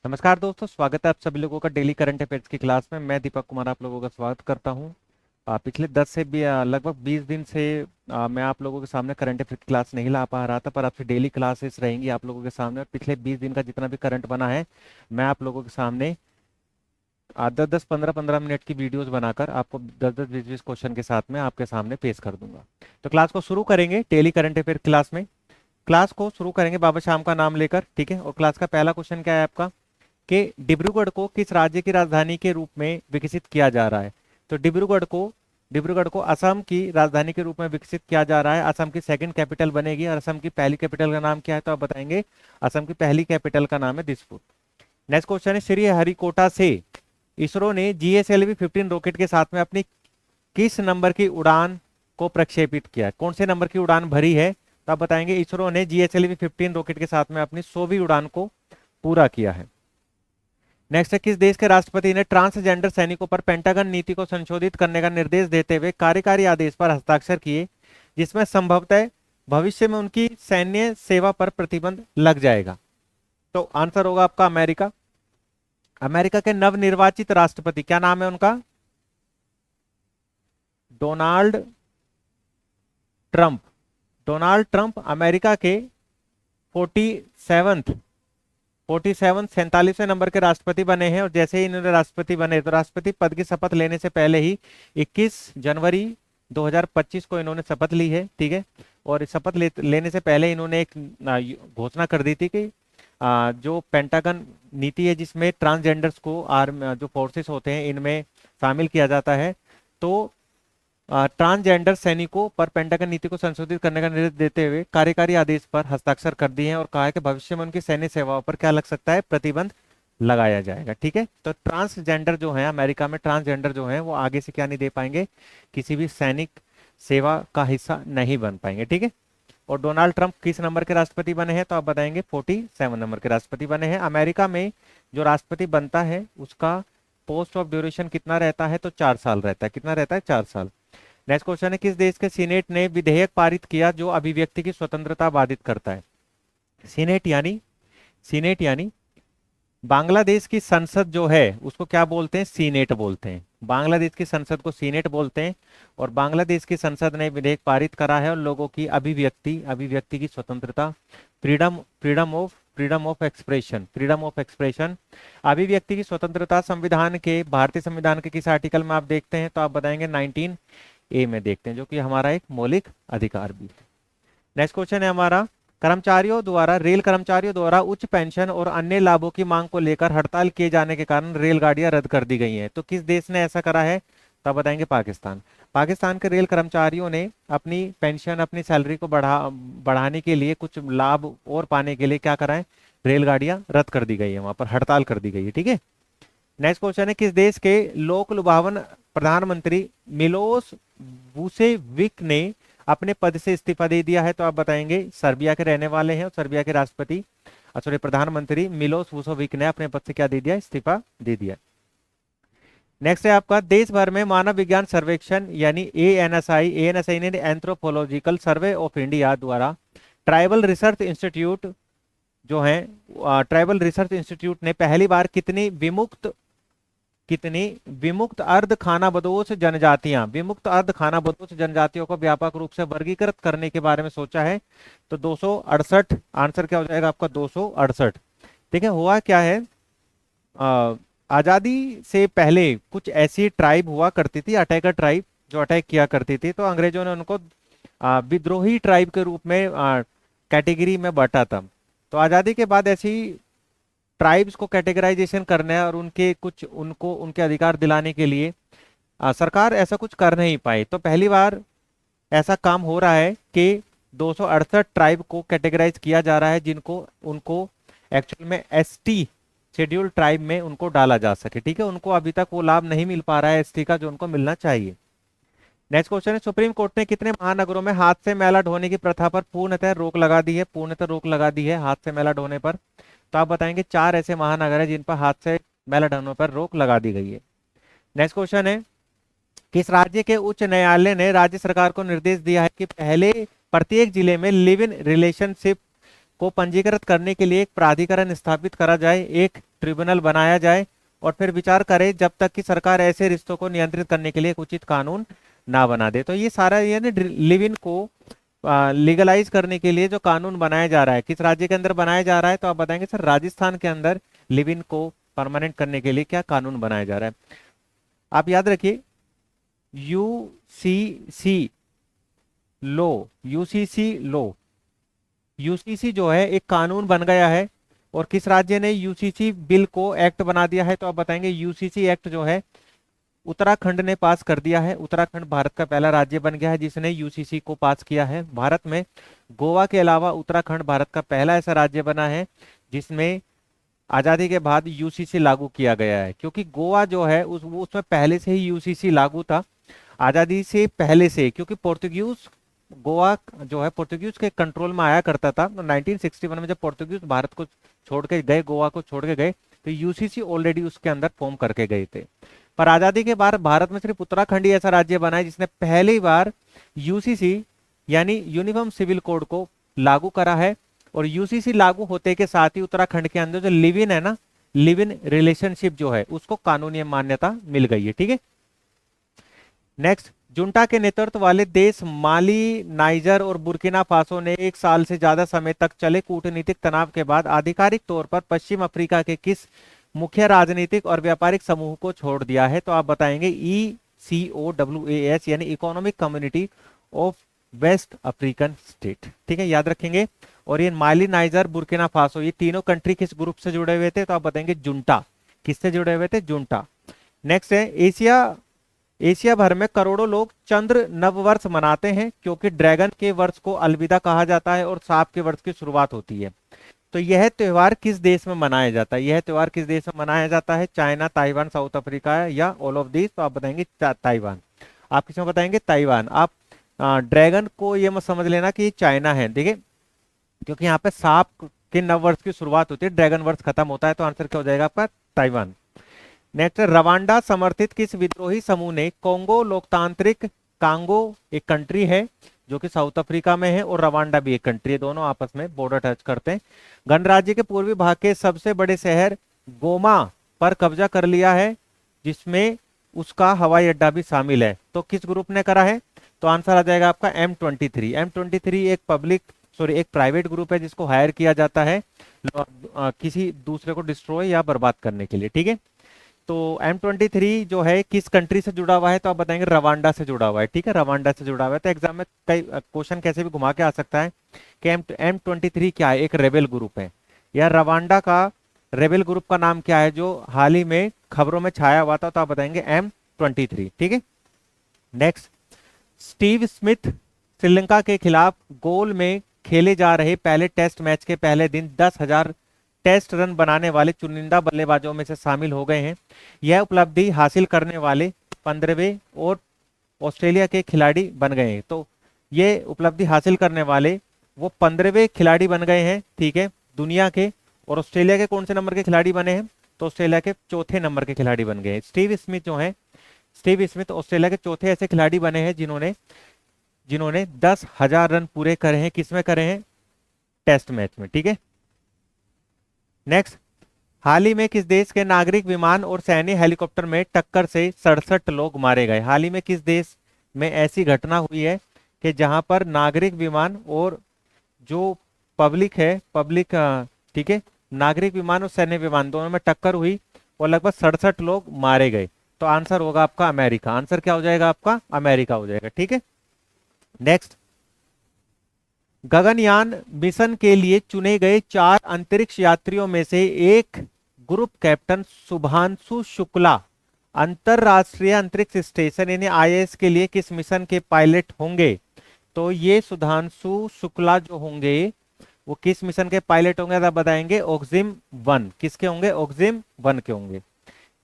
नमस्कार दोस्तों, स्वागत है आप सभी लोगों का डेली करंट अफेयर्स की क्लास में। मैं दीपक कुमार आप लोगों का स्वागत करता हूं। पिछले 10 से भी लगभग 20 दिन से मैं आप लोगों के सामने करंट अफेयर की क्लास नहीं ला पा रहा था, पर आपसे डेली क्लासेस रहेंगी आप लोगों के सामने। और पिछले 20 दिन का जितना भी करंट बना है, मैं आप लोगों के सामने 10-10 15-15 मिनट की वीडियोस बनाकर आपको 10-10 20-20 क्वेश्चन के साथ में आपके सामने पेश कर दूंगा। तो क्लास को शुरू करेंगे डेली करंट अफेयर क्लास में। क्लास को शुरू करेंगे बाबा श्याम का नाम लेकर, ठीक है। और क्लास का पहला क्वेश्चन क्या है आपका कि डिब्रूगढ़ को किस राज्य की राजधानी के रूप में विकसित किया जा रहा है। तो डिब्रूगढ़ को असम की राजधानी के रूप में विकसित किया जा रहा है। असम की सेकंड कैपिटल बनेगी। और असम की पहली कैपिटल का नाम क्या है, तो आप बताएंगे। असम की पहली कैपिटल का नाम है दिसपुर। नेक्स्ट क्वेश्चन है, श्री हरिकोटा से इसरो ने GSLV-15 रॉकेट के साथ में अपनी किस नंबर की उड़ान को प्रक्षेपित किया है? कौन से नंबर की उड़ान भरी है, तो आप बताएंगे। इसरो ने GSLV-15 रॉकेट के साथ में अपनी 100वीं उड़ान को पूरा किया है। नेक्स्ट है, किस देश के राष्ट्रपति ने ट्रांसजेंडर सैनिकों पर पेंटागन नीति को संशोधित करने का निर्देश देते हुए कार्यकारी आदेश पर हस्ताक्षर किए, जिसमें संभवतः भविष्य में उनकी सैन्य सेवा पर प्रतिबंध लग जाएगा? तो आंसर होगा आपका अमेरिका। अमेरिका के नवनिर्वाचित राष्ट्रपति क्या नाम है उनका? Donald Trump. Donald Trump America के 47th 47वें नंबर के राष्ट्रपति बने हैं। और जैसे ही इन्होंने राष्ट्रपति बने, तो राष्ट्रपति पद की शपथ लेने से पहले ही 21 जनवरी 2025 को इन्होंने शपथ ली है, ठीक है। और शपथ लेने से पहले इन्होंने एक घोषणा कर दी थी कि जो पेंटागन नीति है, जिसमें ट्रांसजेंडर्स को आर्म जो फोर्सेस होते हैं इनमें शामिल किया जाता है, तो ट्रांसजेंडर सैनिकों पर पेंटागन नीति को संशोधित करने का निर्देश देते हुए कार्यकारी आदेश पर हस्ताक्षर कर दिए हैं। और कहा है कि भविष्य में उनकी सैन्य सेवाओं पर क्या लग सकता है, प्रतिबंध लगाया जाएगा, ठीक है। तो ट्रांसजेंडर जो है, अमेरिका में ट्रांसजेंडर जो है वो आगे से क्या नहीं दे पाएंगे, किसी भी सैनिक सेवा का हिस्सा नहीं बन पाएंगे, ठीक है। और डोनाल्ड ट्रंप किस नंबर के राष्ट्रपति बने हैं, तो आप बताएंगे 47 नंबर के राष्ट्रपति बने हैं। अमेरिका में जो राष्ट्रपति बनता है उसका पोस्ट ऑफ ड्यूरेशन कितना रहता है, तो 4 साल रहता है। कितना रहता है? 4 साल। नेक्स्ट क्वेश्चन है, किस देश के सीनेट ने विधेयक पारित किया जो अभिव्यक्ति की स्वतंत्रता बाधित करता है? सीनेट यानी बांग्लादेश की संसद जो है उसको क्या बोलते हैं? सीनेट बोलते हैं। बांग्लादेश की संसद को सीनेट बोलते हैं। और बांग्लादेश की संसद ने विधेयक पारित करा है और लोगों की अभिव्यक्ति की स्वतंत्रता, फ्रीडम ऑफ एक्सप्रेशन अभिव्यक्ति की स्वतंत्रता संविधान के, भारतीय संविधान के किस आर्टिकल में आप देखते हैं, तो आप बताएंगे 19A में देखते हैं, जो कि हमारा एक मौलिक अधिकार भी है। नेक्स्ट क्वेश्चन है हमारा, रेल कर्मचारियों द्वारा उच्च पेंशन और अन्य लाभों की मांग को लेकर हड़ताल किए जाने के कारण रेलगाड़ियां रद्द कर दी गई हैं। तो किस देश ने ऐसा करा है, तो बताएंगे पाकिस्तान। पाकिस्तान के रेल कर्मचारियों ने अपनी पेंशन, अपनी सैलरी को बढ़ाने के लिए, कुछ लाभ और पाने के लिए क्या करा है, रेलगाड़ियां रद्द कर दी गई है, वहां पर हड़ताल कर दी गई है, ठीक है। नेक्स्ट क्वेश्चन है, किस देश के लोक लुभावन प्रधानमंत्री मिलोस वुसेविक ने अपने पद से इस्तीफा दे दिया है, तो आप बताएंगे सर्बिया के रहने वाले हैं। और सर्बिया के राष्ट्रपति सॉरी प्रधानमंत्री मिलोस वुसेविक ने अपने पद से क्या दे दिया, इस्तीफा दे दिया। नेक्स्ट है आपका, देश भर में मानव विज्ञान सर्वेक्षण यानी एएनएसआई ने एंथ्रोपोलॉजिकल सर्वे ऑफ इंडिया द्वारा ट्राइबल रिसर्च इंस्टीट्यूट जो है, ट्राइबल रिसर्च इंस्टीट्यूट ने पहली बार विमुक्त अर्ध खानाबदोश जनजातियों को व्यापक रूप से वर्गीकृत करने के बारे में सोचा है, तो 268। आंसर क्या हो जाएगा आपका? 268, ठीक है। हुआ क्या है, अ, आजादी से पहले कुछ ऐसी ट्राइब हुआ करती थी, अटैकर ट्राइब, जो अटैक किया करती थी, तो अंग्रेजों ने उनको विद्रोही ट्राइब के रूप में कैटेगरी में बांटा था। तो आजादी के बाद ऐसी ट्राइब्स को कैटेगराइजेशन करने और उनको उनके अधिकार दिलाने के लिए सरकार ऐसा कुछ कर नहीं पाई। तो पहली बार ऐसा काम हो रहा है कि 268 ट्राइब को कैटेगराइज किया जा रहा है, जिनको उनको एक्चुअल में एसटी शेड्यूल ट्राइब में उनको डाला जा सके, ठीक है। उनको अभी तक वो लाभ नहीं मिल पा रहा है एसटी का, जो उनको मिलना चाहिए। नेक्स्ट क्वेश्चन है, सुप्रीम कोर्ट ने कितने महानगरों में हाथ से मैला ढोने की प्रथा पर पूर्णतः रोक लगा दी है? पूर्णतः रोक लगा दी है हाथ से मैला ढोने पर। तो आप बताएंगे 4 ऐसे महानगर है जिन पर हाथ से मैला ढोने पर रोक लगा दी गई है। नेक्स्ट क्वेश्चन है, किस राज्य के उच्च न्यायालय ने राज्य सरकार को निर्देश दिया है कि पहले प्रत्येक जिले में लिव इन रिलेशनशिप को पंजीकृत करने के लिए एक प्राधिकरण स्थापित करा जाए, एक ट्रिब्यूनल बनाया जाए और फिर विचार करे जब तक कि सरकार ऐसे रिश्तों को नियंत्रित करने के लिए एक उचित कानून ना बना दे। तो ये सारा यानी लिव इन को लीगलाइज करने के लिए जो कानून बनाया जा रहा है, किस राज्य के अंदर बनाया जा रहा है, तो आप बताएंगे सर राजस्थान के अंदर लिव इन को परमानेंट करने के लिए क्या कानून बनाया जा रहा है। आप याद रखिए यूसीसी लो, यूसीसी लो, यूसीसी जो है एक कानून बन गया है और किस राज्य ने यूसीसी बिल को एक्ट बना दिया है, तो आप बताएंगे यूसीसी एक्ट जो है उत्तराखंड ने पास कर दिया है। उत्तराखंड भारत का पहला राज्य बन गया है जिसने यूसीसी को पास किया है। भारत में गोवा के अलावा उत्तराखंड भारत का पहला ऐसा राज्य बना है जिसमें आजादी के बाद यूसीसी लागू किया गया है, क्योंकि गोवा जो है उसमें पहले से ही यूसीसी लागू था आजादी से पहले से, क्योंकि पोर्तुगीज गोवा जो है पोर्तुगीज के कंट्रोल में आया करता था। तो 1961 में जब पोर्तुगीज भारत को छोड़ के गए, गोवा को छोड़ के गए, तो यूसीसी ऑलरेडी उसके अंदर फॉर्म करके गए थे। पर आजादी के बाद भारत में सिर्फ उत्तराखंड ही ऐसा राज्य बना है जिसने पहली बार यूसीसी यानी यूनिफॉर्म सिविल कोड को लागू करा है। और यूसीसी लागू होते के साथ ही उत्तराखंड के अंदर जो लिव इन है ना, लिव इन रिलेशनशिप जो है उसको कानूनी मान्यता मिल गई है। ठीक है, नेक्स्ट, जुंटा के नेतृत्व वाले देश माली, नाइजर और बुर्किना फासो ने 1 साल से ज्यादा समय तक चले कूटनीतिक तनाव के बाद आधिकारिक तौर पर पश्चिम अफ्रीका के किस मुख्य राजनीतिक और व्यापारिक समूह को छोड़ दिया है, तो आप बताएंगे ECOWAS यानी economic community of West African state. ठीक है, याद रखेंगे। और ये माली, नाइजर, बुर्किना फासो ये तीनों कंट्री किस ग्रुप से जुड़े हुए थे, तो आप बताएंगे जुंटा। किससे जुड़े हुए थे? जुंटा। नेक्स्ट है एशिया भर में करोड़ों लोग चंद्र नववर्ष मनाते हैं क्योंकि ड्रैगन के वर्ष को अलविदा कहा जाता है और सांप के वर्ष की शुरुआत होती है। तो यह त्योहार किस देश में मनाया जाता है? यह त्योहार किस देश में मनाया जाता है? चाइना, ताइवान, साउथ अफ्रीका या ऑल ऑफ दिस? तो आप बताएंगे ताइवान। आप किसमें बताएंगे? ताइवान। आप ड्रैगन को ये मत समझ लेना कि चाइना है, देखिए, क्योंकि यहाँ पे सांप के नववर्ष की शुरुआत होती है, ड्रैगन वर्ष खत्म होता है, तो आंसर क्या हो जाएगा आपका? ताइवान। नेक्स्ट, रवांडा समर्थित किस विद्रोही समूह ने कोंगो लोकतांत्रिक कांगो एक कंट्री है जो कि साउथ अफ्रीका में है और रवांडा भी एक कंट्री है, दोनों आपस में बॉर्डर टच करते हैं, गणराज्य के पूर्वी भाग के सबसे बड़े शहर गोमा पर कब्जा कर लिया है जिसमें उसका हवाई अड्डा भी शामिल है। तो किस ग्रुप ने करा है? तो आंसर आ जाएगा आपका M23। M23 एक प्राइवेट ग्रुप है जिसको हायर किया जाता है किसी दूसरे को डिस्ट्रॉय या बर्बाद करने के लिए। ठीक है, तो M23 जो है किस कंट्री से जुड़ा हुआ है? तो आप बताएंगे रवांडा से जुड़ा हुआ है। ठीक है, रवांडा से जुड़ा हुआ है। तो एग्जाम में कई क्वेश्चन कैसे भी घुमा के आ सकता है कि M23 क्या है? एक रेबेल ग्रुप है। या रवांडा का रेबेल ग्रुप का नाम क्या है जो हाल ही में खबरों में छाया हुआ था? तो आप बताएंगे M23। ठीक है, नेक्स्ट, स्टीव स्मिथ श्रीलंका के खिलाफ गोल में खेले जा रहे पहले टेस्ट मैच के पहले दिन 10,000 टेस्ट रन बनाने वाले चुनिंदा बल्लेबाजों में से शामिल हो गए हैं। यह उपलब्धि हासिल करने वाले 15वें और ऑस्ट्रेलिया के खिलाड़ी बन गए हैं। तो ये उपलब्धि हासिल करने वाले वो 15वें खिलाड़ी बन गए हैं। ठीक है, दुनिया के। और ऑस्ट्रेलिया के कौन से नंबर के खिलाड़ी बने हैं? तो ऑस्ट्रेलिया के चौथे नंबर के खिलाड़ी बन गए हैं। स्टीव स्मिथ ऑस्ट्रेलिया के चौथे ऐसे खिलाड़ी बने हैं जिन्होंने 10,000 रन पूरे करे हैं। किसमें करे हैं? टेस्ट मैच में। ठीक है, नेक्स्ट, हाल ही में किस देश के नागरिक विमान और सैन्य हेलीकॉप्टर में टक्कर से 67 लोग मारे गए? हाल ही में किस देश में ऐसी घटना हुई है कि जहां पर नागरिक विमान और जो पब्लिक ठीक है, नागरिक विमान और सैन्य विमान दोनों में टक्कर हुई और लगभग 67 लोग मारे गए? तो आंसर होगा आपका अमेरिका। आंसर क्या हो जाएगा आपका? अमेरिका हो जाएगा। ठीक है, नेक्स्ट, गगनयान मिशन के लिए चुने गए 4 अंतरिक्ष यात्रियों में से एक ग्रुप कैप्टन शुभांशु शुक्ला अंतरराष्ट्रीय अंतरिक्ष स्टेशन यानी ISS के लिए किस मिशन के पायलट होंगे? तो ये सुधांशु शुक्ला जो होंगे वो किस मिशन के पायलट होंगे? आप बताएंगे ऑक्सिम 1। किसके होंगे? ऑक्सिम 1 के होंगे।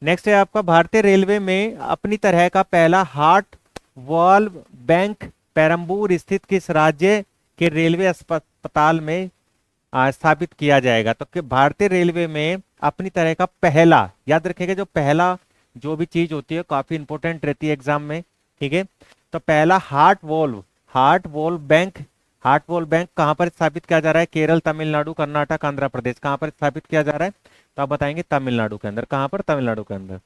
नेक्स्ट है आपका, भारतीय रेलवे में अपनी तरह का पहला हार्ट वाल्व बैंक पेरम्बूर स्थित किस राज्य के रेलवे अस्पताल में स्थापित किया जाएगा? तो भारतीय रेलवे में अपनी तरह का पहला, याद रखेगा जो पहला जो भी चीज होती है काफी इंपॉर्टेंट रहती है एग्जाम में। ठीक है, तो पहला heart valve bank heart wall bank कहाँ पर स्थापित किया जा रहा है? केरल, तमिलनाडु, कर्नाटक, आंध्र प्रदेश। कहाँ पर स्थापित किया जा रहा है? तो आप बताएंगे तमिलनाडु के अंदर। कहाँ पर? तमिलनाडु के अंदर।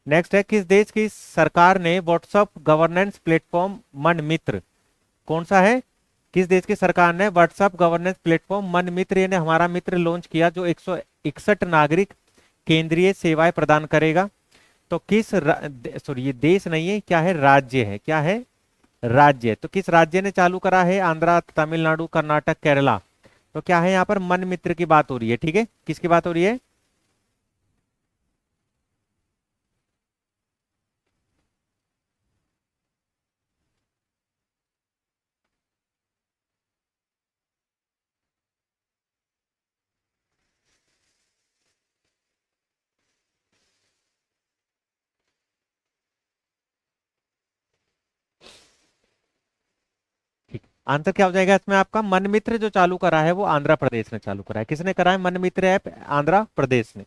नेक्स्ट है, किस देश की सरकार ने व्हाट्सएप गवर्नेंस प्लेटफॉर्म मन मित्र, कौन सा है? किस देश की सरकार ने व्हाट्सएप गवर्नेंस प्लेटफॉर्म मन मित्र यानी हमारा मित्र लॉन्च किया, जो 161 नागरिक केंद्रीय सेवाएं प्रदान करेगा? तो किस सॉरी, ये देश नहीं है, क्या है? राज्य है। क्या है? राज्य। तो किस राज्य ने चालू करा है? आंध्रा, तमिलनाडु, कर्नाटक, केरला। तो क्या है यहाँ पर? मन मित्र की बात हो रही है। ठीक है, किसकी बात हो रही है? ठीक, आंसर क्या हो जाएगा इसमें आपका? मन मित्र जो चालू करा है वो आंध्र प्रदेश ने चालू करा है। किसने करा है मन मित्र ऐप? आंध्र प्रदेश ने।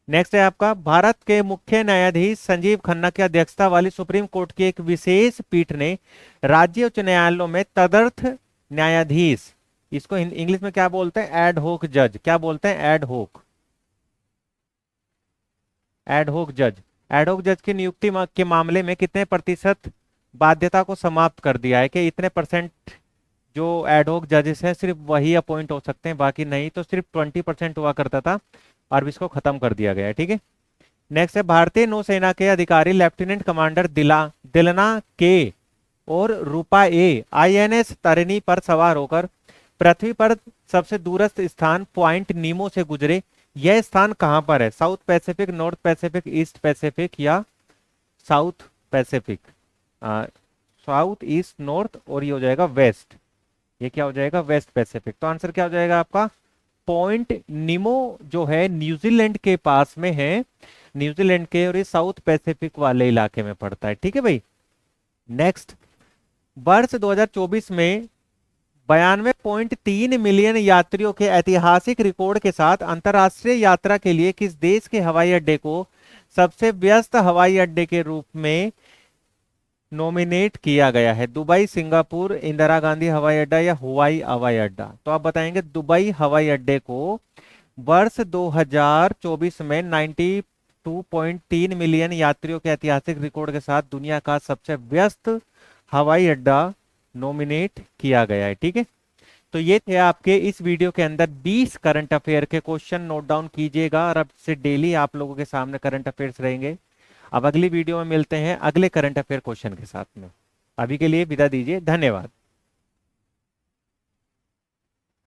नेक्स्ट है आपका, भारत के मुख्य न्यायाधीश संजीव खन्ना की अध्यक्षता वाली सुप्रीम कोर्ट की एक विशेष पीठ ने राज्य उच्च न्यायालयों में तदर्थ न्यायाधीश, इसको इंग्लिश में क्या बोलते हैं? एड होक जज। क्या बोलते हैं? एड होक। एड होक जज। एड होक जज की नियुक्ति के मामले में कितने प्रतिशत बाध्यता को समाप्त कर दिया है? कि इतने परसेंट जो एड होक जजेस हैं सिर्फ वही अपॉइंट हो सकते हैं, बाकी नहीं। तो सिर्फ 20% हुआ करता था और इसको खत्म कर दिया गया है। ठीक है, नेक्स्ट है, भारतीय नौसेना के अधिकारी लेफ्टिनेंट कमांडर दिलना के और रूपा ए आईएनएस तारिणी पर सवार होकर पृथ्वी पर सबसे दूरस्थ स्थान पॉइंट नीमो से गुजरे। यह स्थान कहां पर है? South Pacific, north Pacific, east Pacific या south Pacific? South, east, north और ये हो जाएगा वेस्ट। ये क्या हो जाएगा? Waste Pacific. तो आंसर क्या हो जाएगा आपका? पॉइंट निमो जो है न्यूजीलैंड के पास में है, न्यूजीलैंड के, और ये साउथ पैसिफिक वाले इलाके में पड़ता है। ठीक है भाई। नेक्स्ट, वर्ष 2024 में 92.3 मिलियन यात्रियों के ऐतिहासिक रिकॉर्ड के साथ अंतर्राष्ट्रीय यात्रा के लिए किस देश के हवाई अड्डे को सबसे व्यस्त हवाई अड्डे के रूप में नॉमिनेट किया गया है? दुबई, सिंगापुर, इंदिरा गांधी हवाई अड्डा या हुआई हवाई अड्डा? तो आप बताएंगे दुबई हवाई अड्डे को वर्ष 2024 में 92.3 मिलियन यात्रियों के ऐतिहासिक रिकॉर्ड के साथ दुनिया का सबसे व्यस्त हवाई अड्डा नॉमिनेट किया गया है। ठीक है, तो ये थे आपके इस वीडियो के अंदर 20 करंट अफेयर के क्वेश्चन। नोट डाउन कीजिएगा और अब से डेली आप लोगों के सामने करंट अफेयर्स रहेंगे। अब अगली वीडियो में मिलते हैं अगले करंट अफेयर क्वेश्चन के साथ में। अभी के लिए विदा दीजिए, धन्यवाद।